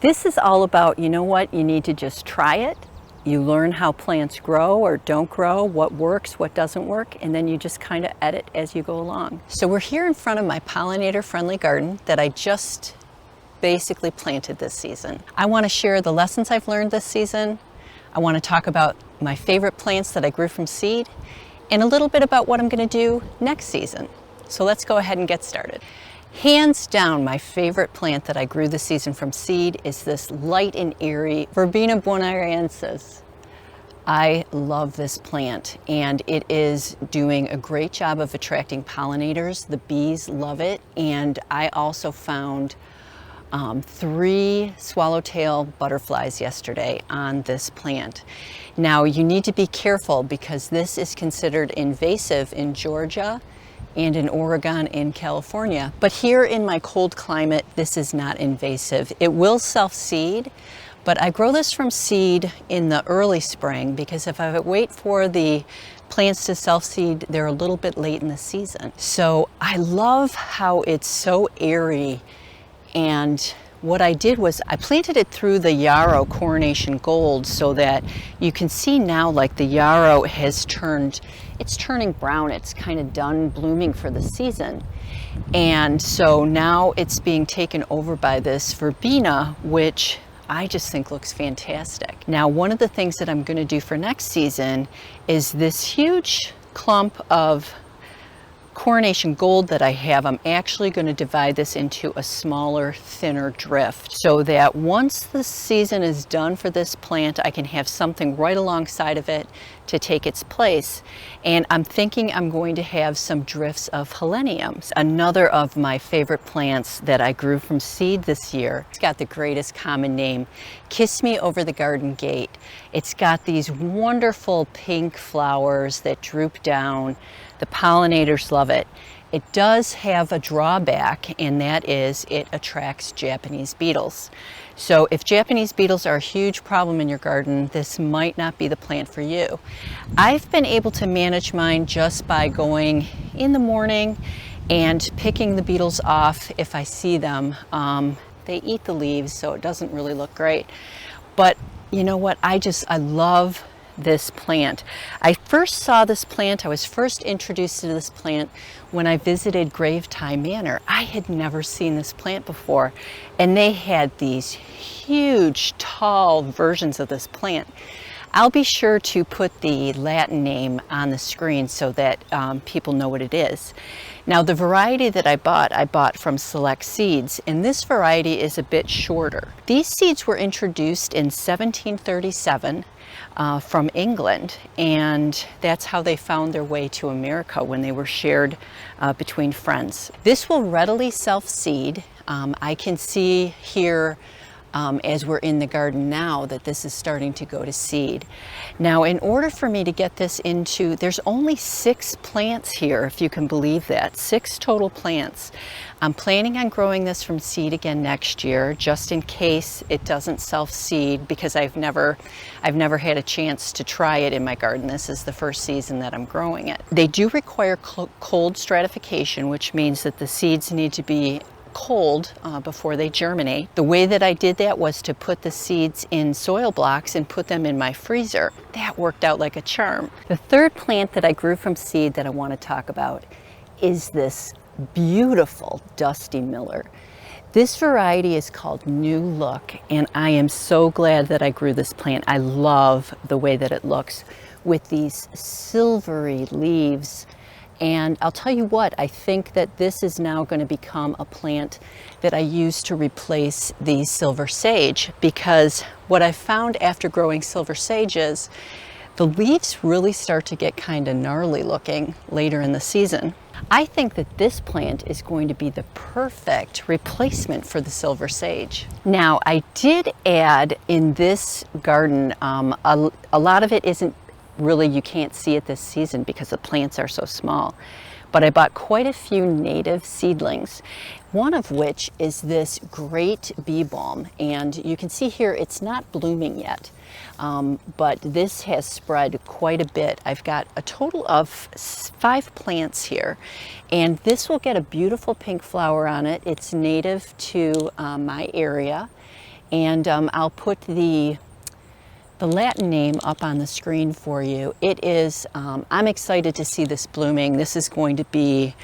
This is all about, you know what, you need to just try it. You learn how plants grow or don't grow, what works, what doesn't work, and then you just kind of edit as you go along. So we're here in front of my pollinator-friendly garden that I just basically planted this season. I want to share the lessons I've learned this season. I want to talk about my favorite plants that I grew from seed, and a little bit about what I'm going to do next season. So let's go ahead and get started. Hands down, my favorite plant that I grew this season from seed is this light and airy Verbene bonariensis. I love this plant, and it is doing a great job of attracting pollinators. The bees love it, and I also found 3 swallowtail butterflies yesterday on this plant. Now you need to be careful because this is considered invasive in Georgia and in Oregon and California. But here in my cold climate, this is not invasive. It will self-seed, but I grow this from seed in the early spring because if I wait for the plants to self-seed, they're a little bit late in the season. So I love how it's so airy, and what I did was I planted it through the yarrow Coronation Gold so that you can see now like the yarrow has turned, it's turning brown. It's kind of done blooming for the season. And so now it's being taken over by this Verbena, which I just think looks fantastic. Now, one of the things that I'm going to do for next season is this huge clump of Coronation Gold that I have, I'm actually going to divide this into a smaller, thinner drift so that once the season is done for this plant, I can have something right alongside of it to take its place. And I'm thinking I'm going to have some drifts of Heliopsis, another of my favorite plants that I grew from seed this year. It's got the greatest common name, Kiss Me Over the Garden Gate. It's got these wonderful pink flowers that droop down. The pollinators love it. It does have a drawback, and that is it attracts Japanese beetles. So if Japanese beetles are a huge problem in your garden, this might not be the plant for you. I've been able to manage mine just by going in the morning and picking the beetles off if I see them. They eat the leaves, so it doesn't really look great. But you know what? I love this plant. I first saw this plant, I was first introduced to this plant when I visited Gravety Manor. I had never seen this plant before, and they had these huge, tall versions of this plant. I'll be sure to put the Latin name on the screen so that people know what it is. Now, the variety that I bought from Select Seeds, and this variety is a bit shorter. These seeds were introduced in 1737 from England, and that's how they found their way to America when they were shared between friends. This will readily self-seed. I can see here as we're in the garden now that this is starting to go to seed. Now, in order for me to get this into, there's only 6 plants here, if you can believe that, 6 total plants. I'm planning on growing this from seed again next year, just in case it doesn't self-seed, because I've never had a chance to try it in my garden. This is the first season that I'm growing it. They do require cold stratification, which means that the seeds need to be cold before they germinate. The way that I did that was to put the seeds in soil blocks and put them in my freezer. That worked out like a charm. The third plant that I grew from seed that I want to talk about is this beautiful Dusty Miller. This variety is called New Look, and I am so glad that I grew this plant. I love the way that it looks with these silvery leaves. And I'll tell you what, I think that this is now going to become a plant that I use to replace the silver sage, because what I found after growing silver sage is the leaves really start to get kind of gnarly looking later in the season. I think that this plant is going to be the perfect replacement for the silver sage. Now, I did add in this garden, a lot of it isn't really, you can't see it this season because the plants are so small. But I bought quite a few native seedlings, one of which is this great bee balm. And you can see here it's not blooming yet, but this has spread quite a bit. I've got a total of 5 plants here, and this will get a beautiful pink flower on it. It's native to my area. And I'll put the Latin name up on the screen for you. It is, I'm excited to see this blooming. This is going to be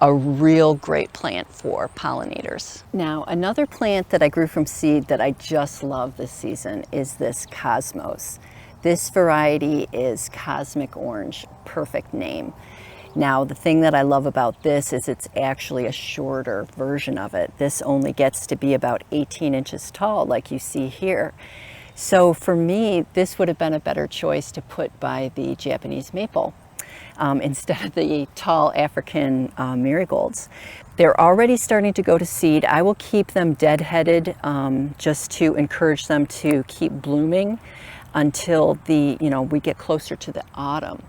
a real great plant for pollinators. Now, another plant that I grew from seed that I just love this season is this Cosmos. This variety is Cosmic Orange, perfect name. Now, the thing that I love about this is it's actually a shorter version of it. This only gets to be about 18 inches tall, like you see here. So for me, this would have been a better choice to put by the Japanese maple instead of the tall African marigolds. They're already starting to go to seed. I will keep them deadheaded just to encourage them to keep blooming until we get closer to the autumn.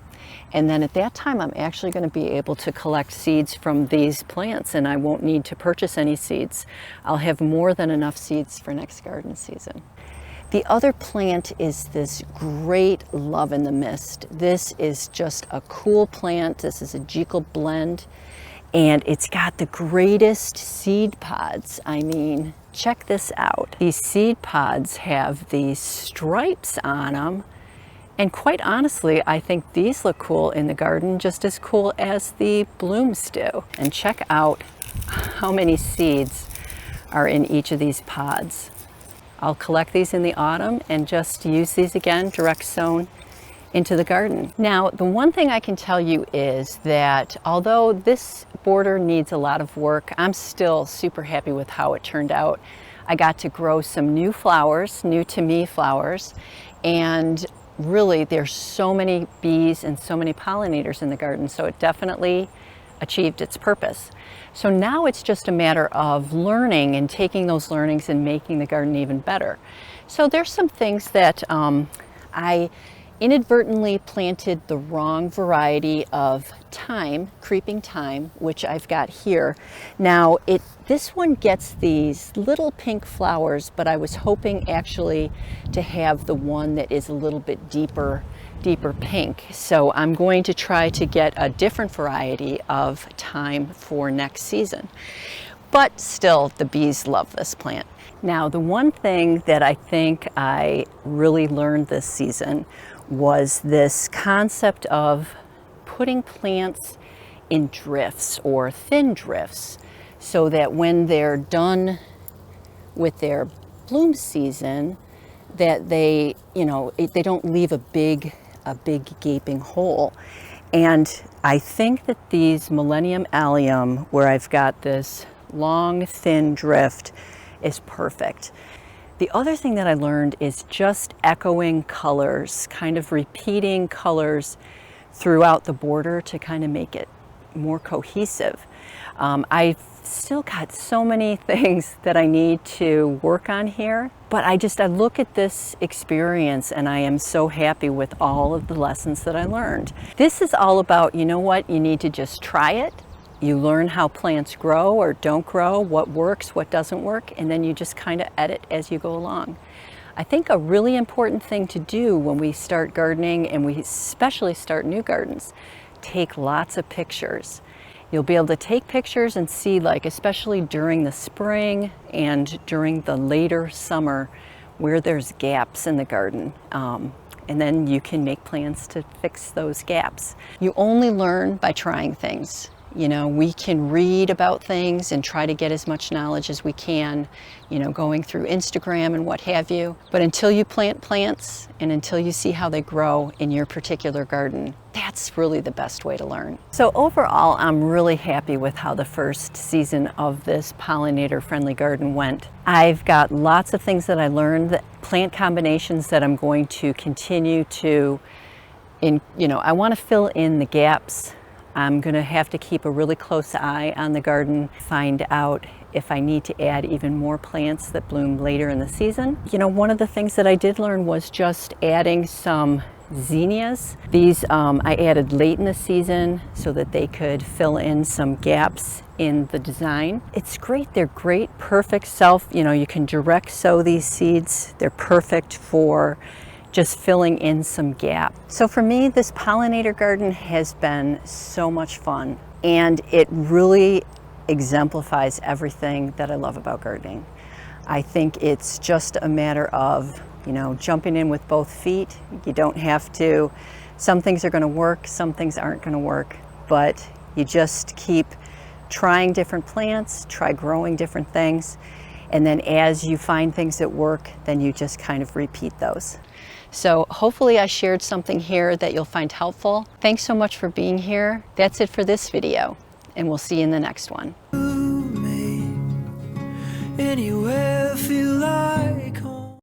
And then at that time, I'm actually going to be able to collect seeds from these plants, and I won't need to purchase any seeds. I'll have more than enough seeds for next garden season. The other plant is this great Love in the Mist. This is just a cool plant. This is a Jekyll blend, and it's got the greatest seed pods. I mean, check this out. These seed pods have these stripes on them, and quite honestly, I think these look cool in the garden, just as cool as the blooms do. And check out how many seeds are in each of these pods. I'll collect these in the autumn and just use these again, direct sown into the garden. Now, the one thing I can tell you is that although this border needs a lot of work, I'm still super happy with how it turned out. I got to grow some new flowers, new to me flowers, and really there's so many bees and so many pollinators in the garden, so it definitely achieved its purpose. So now it's just a matter of learning and taking those learnings and making the garden even better. So there's some things that I inadvertently planted the wrong variety of thyme, creeping thyme, which I've got here. Now this one gets these little pink flowers, but I was hoping actually to have the one that is a little bit deeper pink. So I'm going to try to get a different variety of thyme for next season. But still, the bees love this plant. Now, the one thing that I think I really learned this season was this concept of putting plants in drifts or thin drifts, so that when they're done with their bloom season, that they don't leave a big gaping hole. And I think that these Millennium Allium, where I've got this long thin drift, is perfect. The other thing that I learned is just echoing colors, kind of repeating colors throughout the border to kind of make it more cohesive. I've still got so many things that I need to work on here, but I look at this experience and I am so happy with all of the lessons that I learned. This is all about, you know what, you need to just try it. You learn how plants grow or don't grow, what works, what doesn't work, and then you just kind of edit as you go along. I think a really important thing to do when we start gardening, and we especially start new gardens, take lots of pictures. You'll be able to take pictures and see, like, especially during the spring and during the later summer, where there's gaps in the garden. And then you can make plans to fix those gaps. You only learn by trying things. You know, we can read about things and try to get as much knowledge as we can, you know, going through Instagram and what have you. But until you plant plants and until you see how they grow in your particular garden, that's really the best way to learn. So overall, I'm really happy with how the first season of this pollinator-friendly garden went. I've got lots of things that I learned, plant combinations that I'm going to continue to, I want to fill in the gaps. I'm going to have to keep a really close eye on the garden, find out if I need to add even more plants that bloom later in the season. You know, one of the things that I did learn was just adding some Zinnias. These I added late in the season so that they could fill in some gaps in the design. It's great. They're great, perfect you can direct sow these seeds. They're perfect for just filling in some gap. So for me, this pollinator garden has been so much fun, and it really exemplifies everything that I love about gardening. I think it's just a matter of, you know, jumping in with both feet. You don't have to, some things are going to work, some things aren't going to work, but you just keep trying different plants, try growing different things, and then as you find things that work, then you just kind of repeat those. So hopefully I shared something here that you'll find helpful. Thanks so much for being here. That's it for this video, and we'll see you in the next one. Anywhere feel like